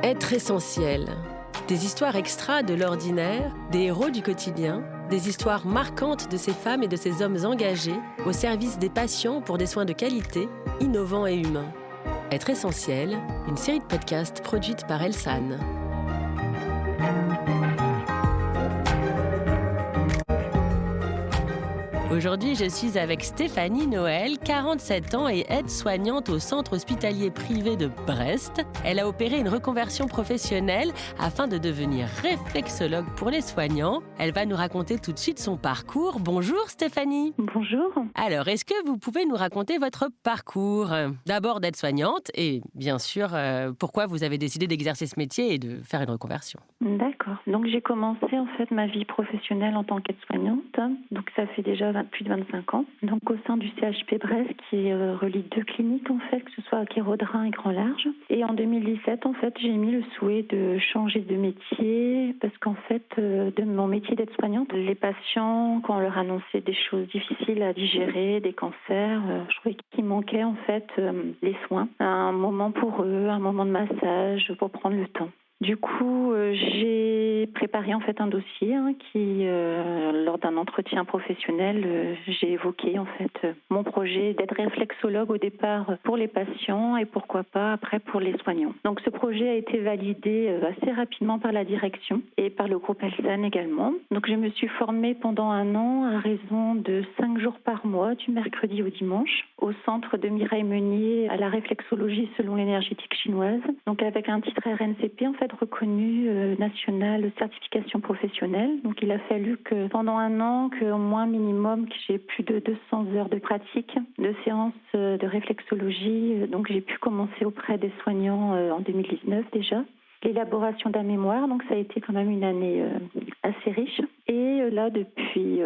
Être essentiel. Des histoires extra de l'ordinaire, des héros du quotidien, des histoires marquantes de ces femmes et de ces hommes engagés au service des patients pour des soins de qualité, innovants et humains. Être essentiel, une série de podcasts produite par Elsan. Aujourd'hui, je suis avec Stéphanie Noël, 47 ans et aide-soignante au centre hospitalier privé de Brest. Elle a opéré une reconversion professionnelle afin de devenir réflexologue pour les soignants. Elle va nous raconter tout de suite son parcours. Bonjour Stéphanie. Bonjour. Alors, est-ce que vous pouvez nous raconter votre parcours ? D'abord d'aide-soignante et bien sûr, pourquoi vous avez décidé d'exercer ce métier et de faire une reconversion ? D'accord. Donc j'ai commencé en fait ma vie professionnelle en tant qu'aide-soignante. Donc ça fait déjà plus de 25 ans. Donc au sein du CHP Brest qui relie deux cliniques en fait, que ce soit à Kéraudrin et Grand Large. Et en 2017 en fait j'ai mis le souhait de changer de métier parce qu'en fait de mon métier d'aide-soignante, les patients quand on leur annonçait des choses difficiles à digérer, des cancers, je trouvais qu'il manquait en fait les soins, un moment pour eux, un moment de massage pour prendre le temps. Du coup, j'ai préparé en fait un dossier qui, lors d'un entretien professionnel, j'ai évoqué en fait mon projet d'être réflexologue au départ pour les patients et pourquoi pas après pour les soignants. Donc ce projet a été validé assez rapidement par la direction et par le groupe Elsan également. Donc je me suis formée pendant 1 an à raison de 5 jours par mois, du mercredi au dimanche, au centre de Mireille Meunier à la réflexologie selon l'énergétique chinoise. Donc avec un titre RNCP en fait reconnu national de certification professionnelle. Donc il a fallu que pendant 1 an, qu'au moins minimum, que j'ai plus de 200 heures de pratique, de séances de réflexologie. Donc j'ai pu commencer auprès des soignants en 2019 déjà. L'élaboration d'un mémoire, donc ça a été quand même une année assez riche. Et là, depuis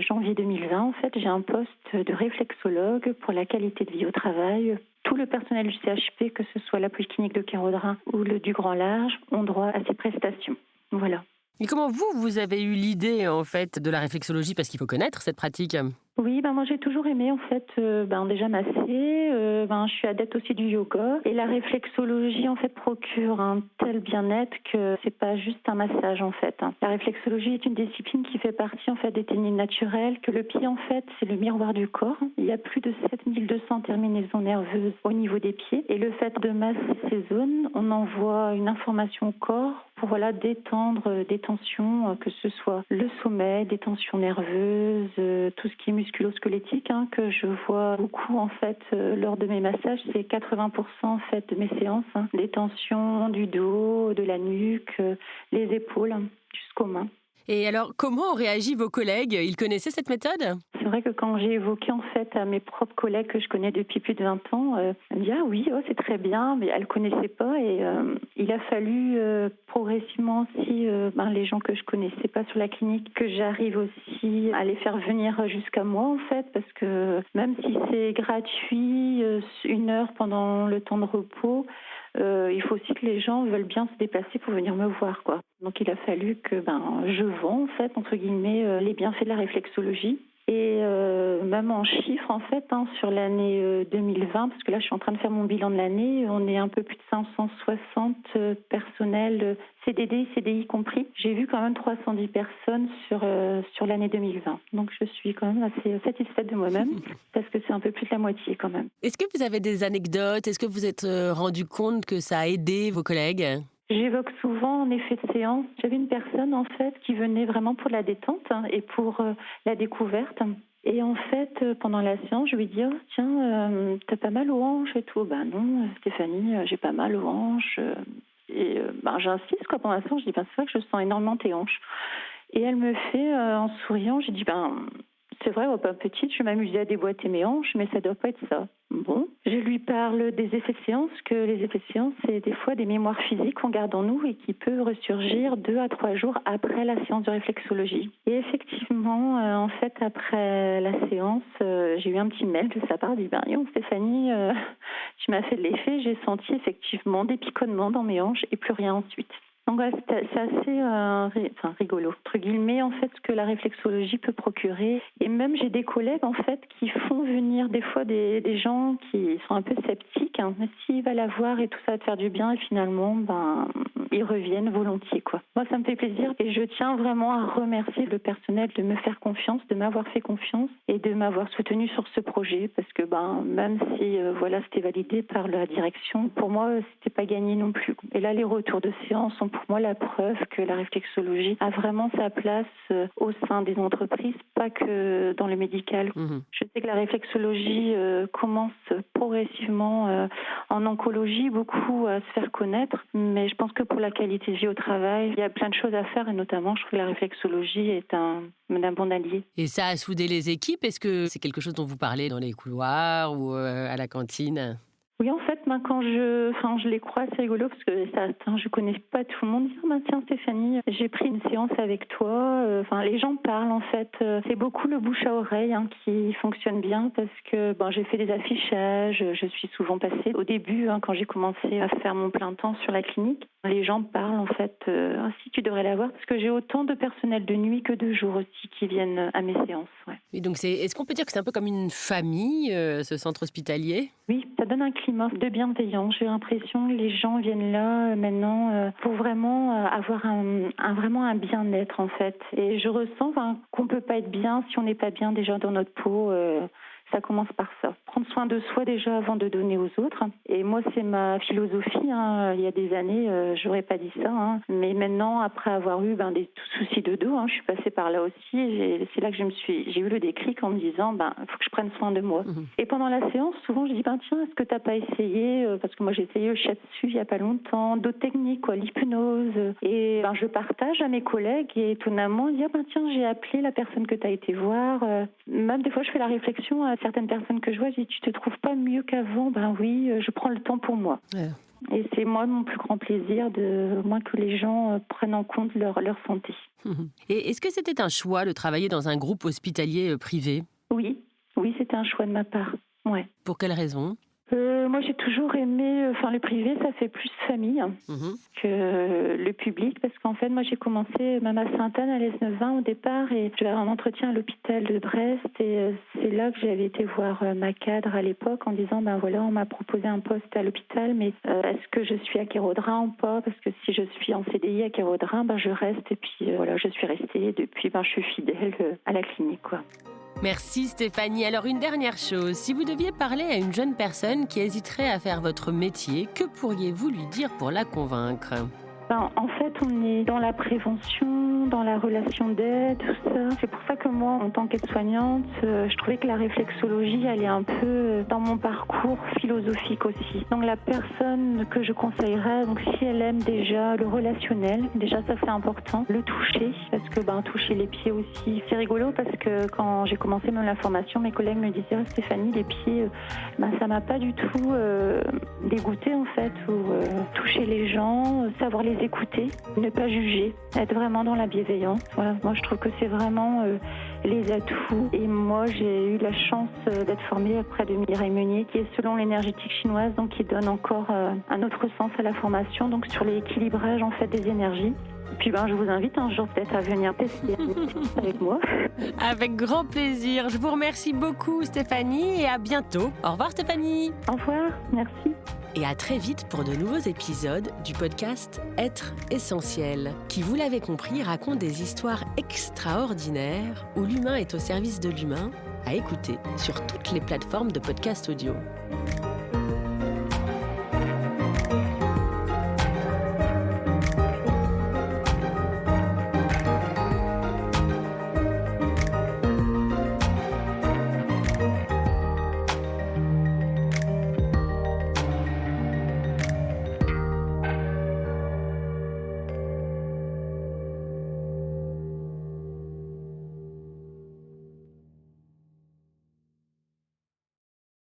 janvier 2020, en fait, j'ai un poste de réflexologue pour la qualité de vie au travail. Tout le personnel du CHP, que ce soit la polyclinique de Kéraudrin ou le du Grand Large, ont droit à ces prestations. Voilà. Et comment vous avez eu l'idée en fait de la réflexologie, parce qu'il faut connaître cette pratique ? Oui, moi j'ai toujours aimé en fait déjà masser, je suis adepte aussi du yoga et la réflexologie en fait procure un tel bien-être que c'est pas juste un massage en fait. La réflexologie est une discipline qui fait partie en fait des techniques naturelles, que le pied en fait c'est le miroir du corps. Il y a plus de 7200 terminaisons nerveuses au niveau des pieds et le fait de masser ces zones, on envoie une information au corps pour détendre des tensions, que ce soit le sommeil, des tensions nerveuses, tout ce qui est musculo-squelettique, que je vois beaucoup en fait lors de mes massages, c'est 80% en fait de mes séances, des tensions du dos, de la nuque, les épaules jusqu'aux mains. Et alors, comment ont réagi vos collègues ? Ils connaissaient cette méthode ? C'est vrai que quand j'ai évoqué en fait à mes propres collègues que je connais depuis plus de 20 ans, elles me disaient « Ah oui, c'est très bien », mais elles ne connaissaient pas et il a fallu progressivement aussi, les gens que je ne connaissais pas sur la clinique, que j'arrive aussi à les faire venir jusqu'à moi en fait, parce que même si c'est gratuit, 1 heure pendant le temps de repos, il faut aussi que les gens veulent bien se déplacer pour venir me voir, quoi. Donc il a fallu que je vends en fait entre guillemets les bienfaits de la réflexologie. Et même en chiffres, en fait, sur l'année 2020, parce que là, je suis en train de faire mon bilan de l'année, on est un peu plus de 560 personnels CDD, CDI compris. J'ai vu quand même 310 personnes sur l'année 2020. Donc, je suis quand même assez satisfaite de moi-même, parce que c'est un peu plus de la moitié quand même. Est-ce que vous avez des anecdotes ? Est-ce que vous êtes rendu compte que ça a aidé vos collègues ? J'évoque souvent en effet de séance. J'avais une personne en fait qui venait vraiment pour la détente et pour la découverte. Et en fait, pendant la séance, je lui dis « Tiens, t'as pas mal aux hanches et tout ?» « Non, Stéphanie, j'ai pas mal aux hanches. » Et j'insiste pendant la séance, je dis « C'est vrai que je sens énormément tes hanches. » Et elle me fait en souriant, j'ai dit « C'est vrai, pas petite, je m'amusais à déboîter mes hanches, mais ça doit pas être ça. » Bon, je lui parle des effets de séance, que les effets de séance, c'est des fois des mémoires physiques qu'on garde en nous et qui peut ressurgir 2 à 3 jours après la séance de réflexologie. Et effectivement, en fait, après la séance, j'ai eu un petit mail de sa part, dit « Stéphanie, tu m'as fait de l'effet, j'ai senti effectivement des picotements dans mes hanches et plus rien ensuite. » Donc voilà, c'est assez rigolo, entre guillemets, en fait, ce que la réflexologie peut procurer. Et même j'ai des collègues, en fait, qui font venir des fois des gens qui sont un peu sceptiques. Mais s'ils va la voir et tout ça va te faire du bien, et finalement, ils reviennent volontiers, quoi. Moi, ça me fait plaisir et je tiens vraiment à remercier le personnel de me faire confiance, de m'avoir fait confiance et de m'avoir soutenu sur ce projet parce que même si c'était validé par la direction, pour moi, c'était pas gagné non plus. Et là, les retours de séance sont pour moi la preuve que la réflexologie a vraiment sa place au sein des entreprises, pas que dans le médical. Je sais que la réflexologie commence progressivement en oncologie, beaucoup à se faire connaître, mais je pense que pour la qualité de vie au travail, il y a plein de choses à faire et notamment, je trouve que la réflexologie est un bon allié. Et ça a soudé les équipes? Est-ce que c'est quelque chose dont vous parlez dans les couloirs ou à la cantine? Oui, en fait, quand je les croise, c'est rigolo parce que je connais pas tout le monde. Tiens Stéphanie, j'ai pris une séance avec toi. Les gens parlent en fait. C'est beaucoup le bouche à oreille qui fonctionne bien parce que j'ai fait des affichages. Je suis souvent passée au début quand j'ai commencé à faire mon plein temps sur la clinique. Les gens parlent en fait. Si tu devrais la voir parce que j'ai autant de personnel de nuit que de jour aussi qui viennent à mes séances. Ouais. Et donc est-ce qu'on peut dire que c'est un peu comme une famille, ce centre hospitalier? Oui, ça donne un climat de bienveillance. J'ai l'impression que les gens viennent là maintenant pour vraiment avoir vraiment un bien-être en fait. Et je ressens qu'on peut pas être bien si on n'est pas bien déjà dans notre peau. Ça commence par ça. Prendre soin de soi déjà avant de donner aux autres. Et moi, c'est ma philosophie. Il y a des années, j'aurais pas dit ça. Mais maintenant, après avoir eu des soucis de dos, je suis passée par là aussi. Et c'est là que j'ai eu le déclic en me disant, faut que je prenne soin de moi. Et pendant la séance, souvent, je dis, tiens, est-ce que t'as pas essayé parce que moi, j'ai essayé le shiatsu il y a pas longtemps, d'autres techniques, l'hypnose. Et je partage à mes collègues et étonnamment, ils disent, tiens, j'ai appelé la personne que t'as été voir. Même des fois, je fais la réflexion à certaines personnes que je vois, je dis, tu te trouves pas mieux qu'avant? Oui, je prends le temps pour moi. Ouais. Et c'est moi mon plus grand plaisir que les gens prennent en compte leur santé. Et est-ce que c'était un choix de travailler dans un groupe hospitalier privé? Oui, c'était un choix de ma part. Ouais. Pour quelle raison? Moi, j'ai toujours aimé, le privé, ça fait plus famille que le public, parce qu'en fait, moi, j'ai commencé même à Sainte-Anne, à l'Es-Neuvin au départ, et j'avais un entretien à l'hôpital de Brest, et c'est là que j'avais été voir ma cadre à l'époque en disant, on m'a proposé un poste à l'hôpital, mais est-ce que je suis à Kérodrin ou pas? Parce que si je suis en CDI à Kérodrin, je reste, et puis je suis restée, et depuis, je suis fidèle à la clinique, quoi. Merci Stéphanie. Alors une dernière chose, si vous deviez parler à une jeune personne qui hésiterait à faire votre métier, que pourriez-vous lui dire pour la convaincre? En fait, on est dans la prévention, dans la relation d'aide, tout ça. C'est pour ça que moi, en tant qu'aide-soignante, je trouvais que la réflexologie, elle est un peu dans mon parcours philosophique aussi. Donc la personne que je conseillerais, si elle aime déjà le relationnel, déjà ça c'est important, le toucher, parce que toucher les pieds aussi, c'est rigolo parce que quand j'ai commencé même la formation, mes collègues me disaient, Stéphanie, les pieds, ça m'a pas du tout dégoûté en fait, ou toucher les gens, savoir les écouter, ne pas juger, être vraiment dans la bienveillance. Voilà, moi je trouve que c'est vraiment les atouts. Et moi j'ai eu la chance d'être formée auprès de Mireille Meunier, qui est selon l'énergétique chinoise, donc qui donne encore un autre sens à la formation, donc sur l'équilibrage en fait des énergies. Puis je vous invite un jour peut-être à venir tester avec moi. Avec grand plaisir. Je vous remercie beaucoup Stéphanie et à bientôt. Au revoir Stéphanie. Au revoir, merci. Et à très vite pour de nouveaux épisodes du podcast Être essentiel, qui, vous l'avez compris, raconte des histoires extraordinaires où l'humain est au service de l'humain, à écouter sur toutes les plateformes de podcast audio.